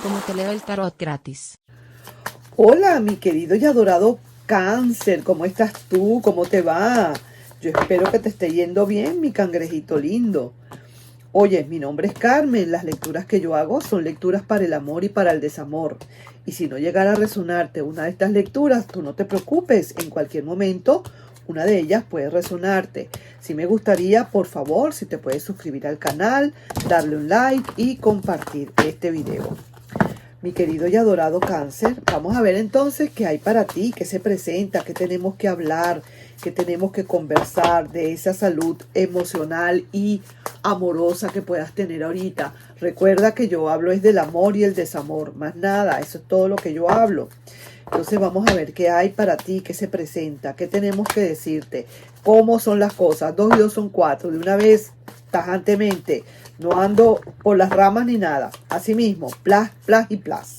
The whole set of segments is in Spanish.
cómo te leo el tarot gratis. Hola, mi querido y adorado Cáncer, ¿cómo estás tú? ¿Cómo te va? Yo espero que te esté yendo bien, mi cangrejito lindo. Oye, mi nombre es Carmen, las lecturas que yo hago son lecturas para el amor y para el desamor. Y si no llegara a resonarte una de estas lecturas, tú no te preocupes, en cualquier momento una de ellas puede resonarte. Si me gustaría, por favor, si te puedes suscribir al canal, darle un like y compartir este video. Mi querido y adorado Cáncer, vamos a ver entonces qué hay para ti, qué se presenta, qué tenemos que hablar, qué tenemos que conversar de esa salud emocional y amorosa que puedas tener ahorita. Recuerda que yo hablo es del amor y el desamor, más nada, eso es todo lo que yo hablo. Entonces vamos a ver qué hay para ti, qué se presenta, qué tenemos que decirte, cómo son las cosas. 2 y 2 son 4, de una vez, tajantemente. No ando por las ramas ni nada. Así mismo, plas, plas y plas.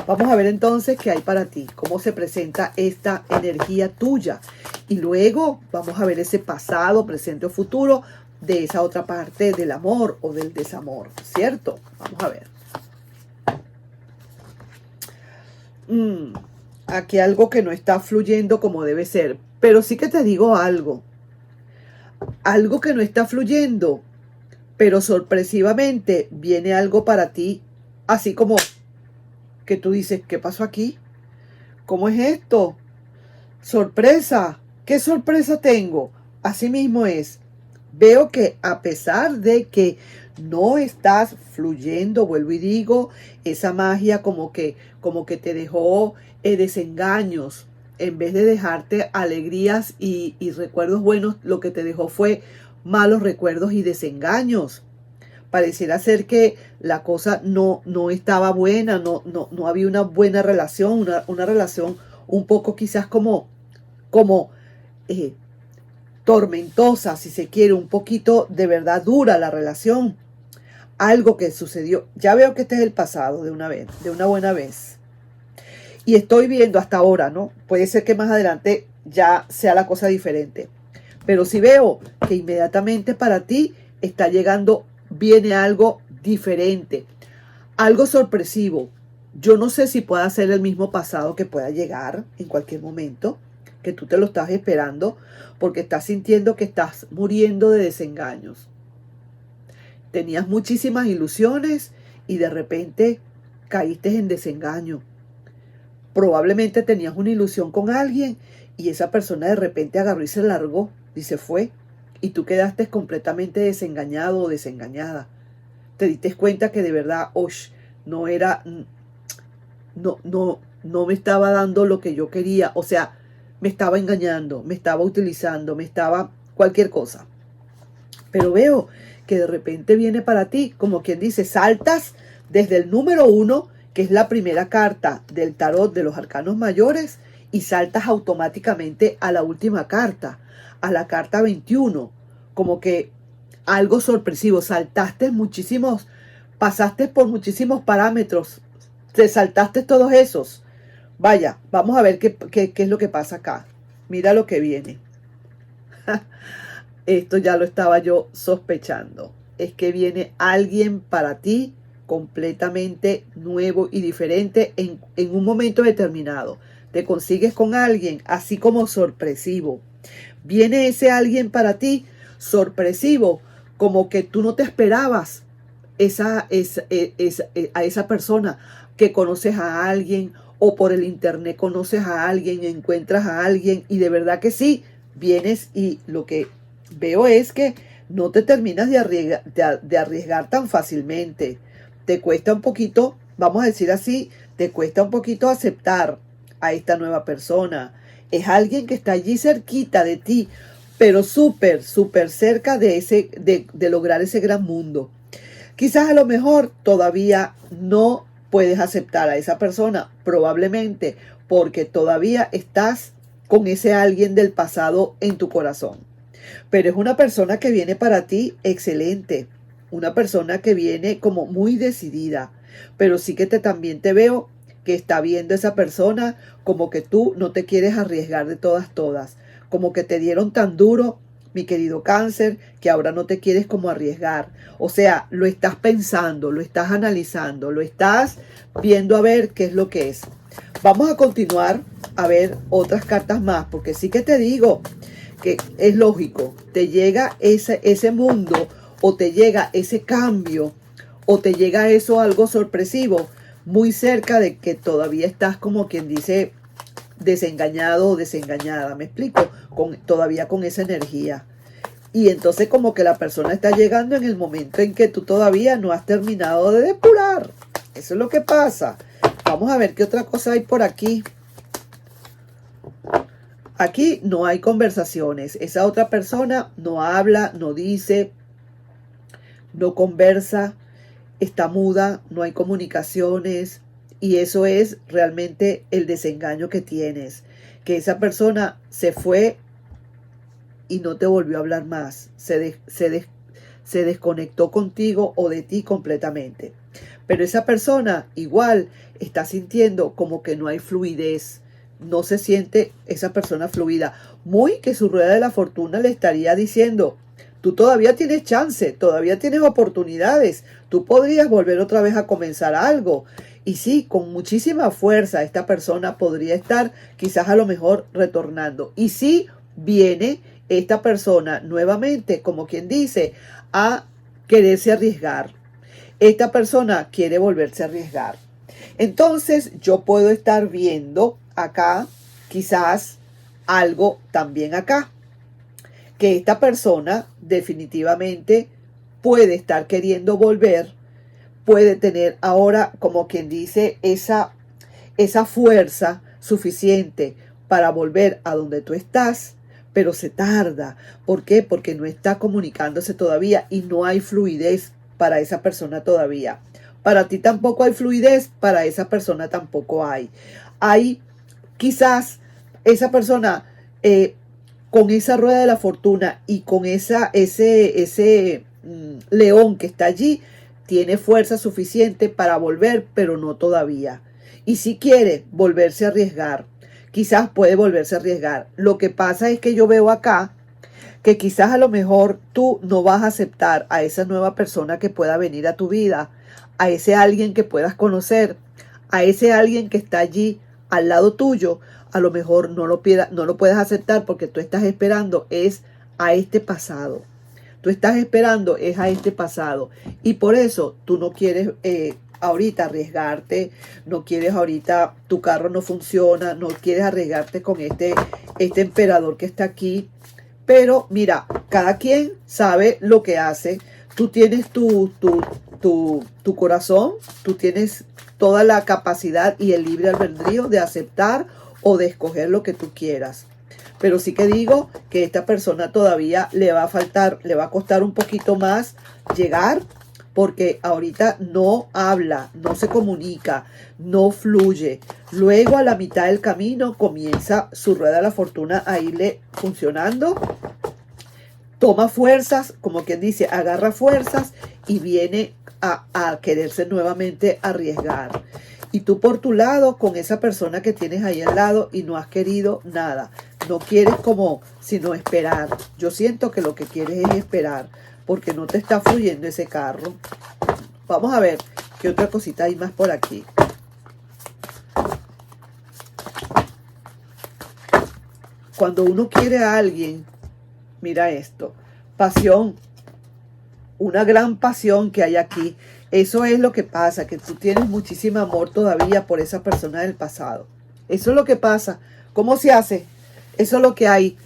Vamos a ver entonces qué hay para ti, cómo se presenta esta energía tuya. Y luego vamos a ver ese pasado, presente o futuro de esa otra parte del amor o del desamor, ¿cierto? Vamos a ver. Aquí algo que no está fluyendo como debe ser. Pero sí que te digo algo. Algo que no está fluyendo, pero sorpresivamente viene algo para ti, así como que tú dices, ¿qué pasó aquí? ¿Cómo es esto? Sorpresa. ¿Qué sorpresa tengo? Así mismo es. Veo que a pesar de que no estás fluyendo, vuelvo y digo, esa magia como que te dejó desengaños, en vez de dejarte alegrías y recuerdos buenos, lo que te dejó fue malos recuerdos y desengaños. Pareciera ser que la cosa no estaba buena, no había una buena relación, una relación un poco quizás como eh, tormentosa, si se quiere, un poquito de verdad dura la relación. Algo que sucedió. Ya veo que este es el pasado de una vez, de una buena vez. Y estoy viendo hasta ahora, ¿no? Puede ser que más adelante ya sea la cosa diferente. Pero si veo que inmediatamente para ti está llegando, viene algo diferente, algo sorpresivo. Yo no sé si pueda ser el mismo pasado que pueda llegar en cualquier momento, que tú te lo estás esperando, porque estás sintiendo que estás muriendo de desengaños. Tenías muchísimas ilusiones y de repente caíste en desengaño. Probablemente tenías una ilusión con alguien y esa persona de repente agarró y se largó y se fue. Y tú quedaste completamente desengañado o desengañada. Te diste cuenta que de verdad, no era, no me estaba dando lo que yo quería. O sea, me estaba engañando, me estaba utilizando, me estaba cualquier cosa. Pero veo que de repente viene para ti, como quien dice, saltas desde el número 1, que es la primera carta del tarot de los arcanos mayores, y saltas automáticamente a la última carta, a la carta 21, como que algo sorpresivo, saltaste muchísimos, pasaste por muchísimos parámetros, te saltaste todos esos. Vaya, vamos a ver qué es lo que pasa acá. Mira lo que viene. Esto ya lo estaba yo sospechando. Es que viene alguien para ti completamente nuevo y diferente en un momento determinado. Te consigues con alguien así como sorpresivo. Viene ese alguien para ti sorpresivo, como que tú no te esperabas a esa persona, que conoces a alguien o por el internet conoces a alguien, encuentras a alguien y de verdad que sí, vienes y lo que veo es que no te terminas de arriesgar tan fácilmente. Te cuesta un poquito, vamos a decir así, te cuesta un poquito aceptar a esta nueva persona. Es alguien que está allí cerquita de ti, pero súper, súper cerca de lograr ese gran mundo. Quizás a lo mejor todavía no puedes aceptar a esa persona, probablemente porque todavía estás con ese alguien del pasado en tu corazón. Pero es una persona que viene para ti excelente, una persona que viene como muy decidida, pero sí que también te veo que está viendo esa persona como que tú no te quieres arriesgar de todas, como que te dieron tan duro, mi querido Cáncer, que ahora no te quieres como arriesgar. O sea, lo estás pensando, lo estás analizando, lo estás viendo a ver qué es lo que es. Vamos a continuar a ver otras cartas más, porque sí que te digo que es lógico, te llega ese mundo, o te llega ese cambio, o te llega eso algo sorpresivo, muy cerca de que todavía estás como quien dice desengañado o desengañada, ¿me explico? Todavía con esa energía. Y entonces como que la persona está llegando en el momento en que tú todavía no has terminado de depurar. Eso es lo que pasa. Vamos a ver qué otra cosa hay por aquí. Aquí no hay conversaciones. Esa otra persona no habla, no dice, no conversa, está muda, no hay comunicaciones. Y eso es realmente el desengaño que tienes. Que esa persona se fue y no te volvió a hablar más. Se desconectó contigo o de ti completamente. Pero esa persona igual está sintiendo como que no hay fluidez. No se siente esa persona fluida. Muy que su rueda de la fortuna le estaría diciendo, tú todavía tienes chance, todavía tienes oportunidades. Tú podrías volver otra vez a comenzar algo. Y sí, con muchísima fuerza esta persona podría estar quizás a lo mejor retornando. Y sí viene esta persona nuevamente, como quien dice, a quererse arriesgar. Esta persona quiere volverse a arriesgar. Entonces yo puedo estar viendo acá quizás algo también acá. Que esta persona definitivamente puede estar queriendo volver, puede tener ahora como quien dice esa fuerza suficiente para volver a donde tú estás, pero se tarda. ¿Por qué? Porque no está comunicándose todavía y no hay fluidez para esa persona todavía. Para ti tampoco hay fluidez, para esa persona tampoco hay. Hay quizás esa persona con esa rueda de la fortuna y con ese león que está allí, tiene fuerza suficiente para volver, pero no todavía. Y si quiere volverse a arriesgar, quizás puede volverse a arriesgar. Lo que pasa es que yo veo acá que quizás a lo mejor tú no vas a aceptar a esa nueva persona que pueda venir a tu vida, a ese alguien que puedas conocer, a ese alguien que está allí al lado tuyo. A lo mejor no lo puedes aceptar porque tú estás esperando es a este pasado. Tú estás esperando es a este pasado. Y por eso tú no quieres ahorita arriesgarte, no quieres ahorita, tu carro no funciona, no quieres arriesgarte con este emperador que está aquí. Pero mira, cada quien sabe lo que hace. Tú tienes tu corazón, tú tienes toda la capacidad y el libre albedrío de aceptar o de escoger lo que tú quieras. Pero sí que digo que esta persona todavía le va a costar un poquito más llegar, porque ahorita no habla, no se comunica, no fluye. Luego a la mitad del camino comienza su rueda de la fortuna a irle funcionando. Toma fuerzas, como quien dice, agarra fuerzas y viene a quererse nuevamente arriesgar. Y tú por tu lado, con esa persona que tienes ahí al lado y no has querido nada. No quieres como, sino esperar. Yo siento que lo que quieres es esperar, porque no te está fluyendo ese carro. Vamos a ver qué otra cosita hay más por aquí. Cuando uno quiere a alguien, mira esto, pasión, una gran pasión que hay aquí. Eso es lo que pasa, que tú tienes muchísimo amor todavía por esa persona del pasado. Eso es lo que pasa. ¿Cómo se hace? Eso es lo que hay.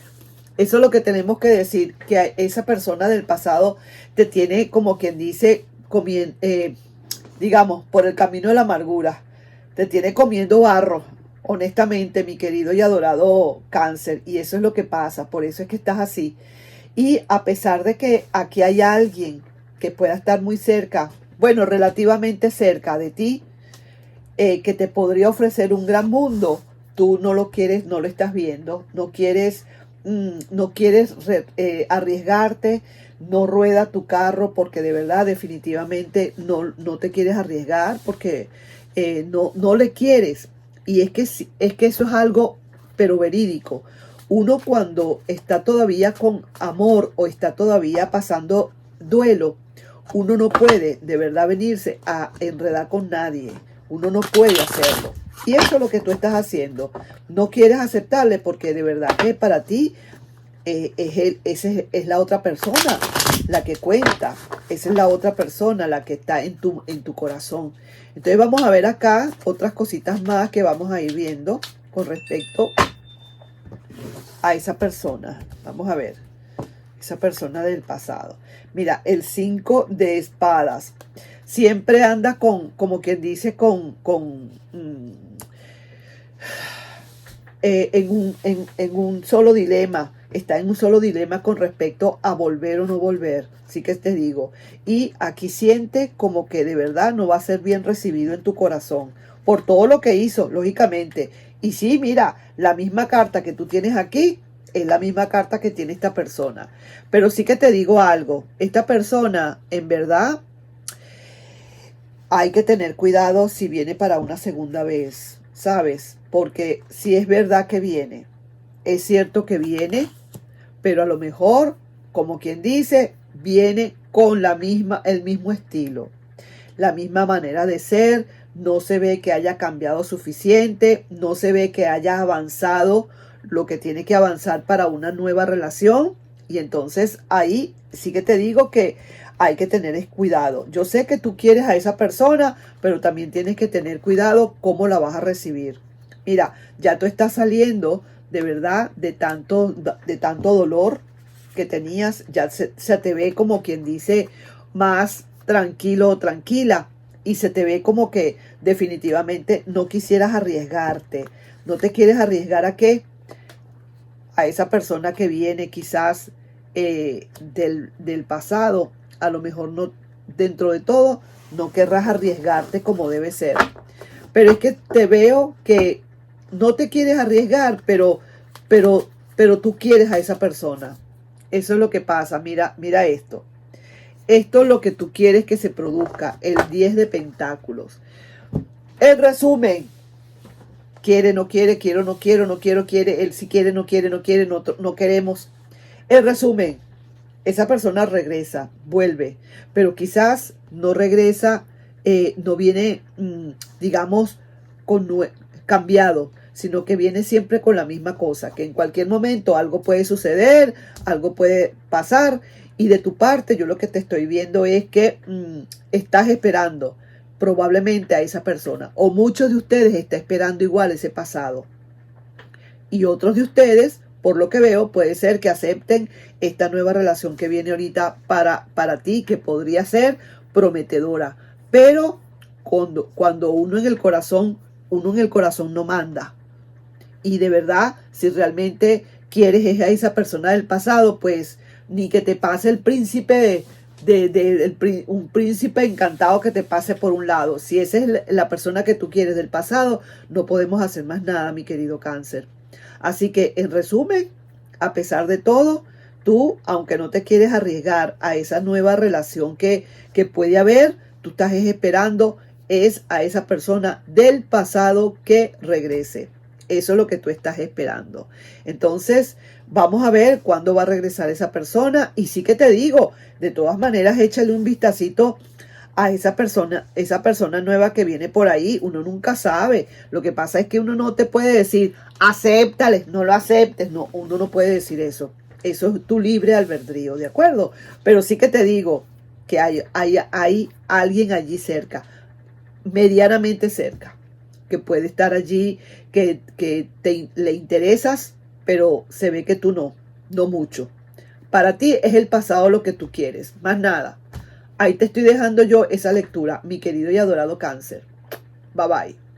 Eso es lo que tenemos que decir, que esa persona del pasado te tiene, como quien dice, digamos, por el camino de la amargura. Te tiene comiendo barro, honestamente, mi querido y adorado Cáncer. Y eso es lo que pasa, por eso es que estás así. Y a pesar de que aquí hay alguien que pueda estar muy cerca, bueno, relativamente cerca de ti, que te podría ofrecer un gran mundo, tú no lo quieres, no lo estás viendo, no quieres arriesgarte, no rueda tu carro porque de verdad definitivamente no te quieres arriesgar porque no le quieres. Y es que eso es algo pero verídico. uno cuando está todavía con amor o está todavía pasando duelo, uno no puede de verdad venirse a enredar con nadie. Uno no puede hacerlo. Y eso es lo que tú estás haciendo. No quieres aceptarle porque de verdad que para ti es la otra persona la que cuenta. Esa es la otra persona la que está en tu corazón. Entonces vamos a ver acá otras cositas más que vamos a ir viendo con respecto a esa persona. Vamos a ver. Esa persona del pasado. Mira, el 5 de espadas. Siempre anda como quien dice, en un solo dilema. Está en un solo dilema con respecto a volver o no volver. Sí que te digo. Y aquí siente como que de verdad no va a ser bien recibido en tu corazón. Por todo lo que hizo, lógicamente. Y sí, mira, la misma carta que tú tienes aquí es la misma carta que tiene esta persona. Pero sí que te digo algo. Esta persona, en verdad, hay que tener cuidado si viene para una segunda vez, ¿sabes? Porque si es verdad que viene, es cierto que viene, pero a lo mejor, como quien dice, viene con el mismo estilo, la misma manera de ser. No se ve que haya cambiado suficiente, no se ve que haya avanzado lo que tiene que avanzar para una nueva relación. Y entonces ahí sí que te digo que hay que tener cuidado. Yo sé que tú quieres a esa persona, pero también tienes que tener cuidado cómo la vas a recibir. Mira, ya tú estás saliendo de verdad de tanto dolor que tenías. Ya se te ve como quien dice más tranquilo o tranquila. Y se te ve como que definitivamente no quisieras arriesgarte. No te quieres arriesgar a qué. A esa persona que viene quizás del pasado. A lo mejor no, dentro de todo, no querrás arriesgarte como debe ser. Pero es que te veo que no te quieres arriesgar, pero tú quieres a esa persona. Eso es lo que pasa. Mira esto. Esto es lo que tú quieres que se produzca. El 10 de pentáculos. En resumen, quiere, no quiere, quiero, no quiero, no quiero, quiere. Él sí quiere, no quiere, no quiere, no queremos. En resumen, esa persona regresa, vuelve, pero quizás no regresa, no viene, digamos, cambiado, sino que viene siempre con la misma cosa, que en cualquier momento algo puede suceder, algo puede pasar, y de tu parte yo lo que te estoy viendo es que estás esperando probablemente a esa persona, o muchos de ustedes están esperando igual ese pasado, y otros de ustedes, por lo que veo, puede ser que acepten esta nueva relación que viene ahorita para ti, que podría ser prometedora. Pero cuando uno en el corazón no manda. Y de verdad, si realmente quieres a esa persona del pasado, pues ni que te pase el príncipe un príncipe encantado que te pase por un lado. Si esa es la persona que tú quieres del pasado, no podemos hacer más nada, mi querido Cáncer. Así que, en resumen, a pesar de todo, tú, aunque no te quieres arriesgar a esa nueva relación que puede haber, tú estás esperando es a esa persona del pasado que regrese. Eso es lo que tú estás esperando. Entonces, vamos a ver cuándo va a regresar esa persona. Y sí que te digo, de todas maneras, échale un vistacito a esa persona nueva que viene por ahí. Uno nunca sabe. Lo que pasa es que uno no te puede decir, acéptale, no lo aceptes. No, uno no puede decir eso. Eso es tu libre albedrío, ¿de acuerdo? Pero sí que te digo que hay alguien allí cerca, medianamente cerca, que puede estar allí, que le interesas, pero se ve que tú no mucho. Para ti es el pasado lo que tú quieres, más nada. Ahí te estoy dejando yo esa lectura, mi querido y adorado Cáncer. Bye bye.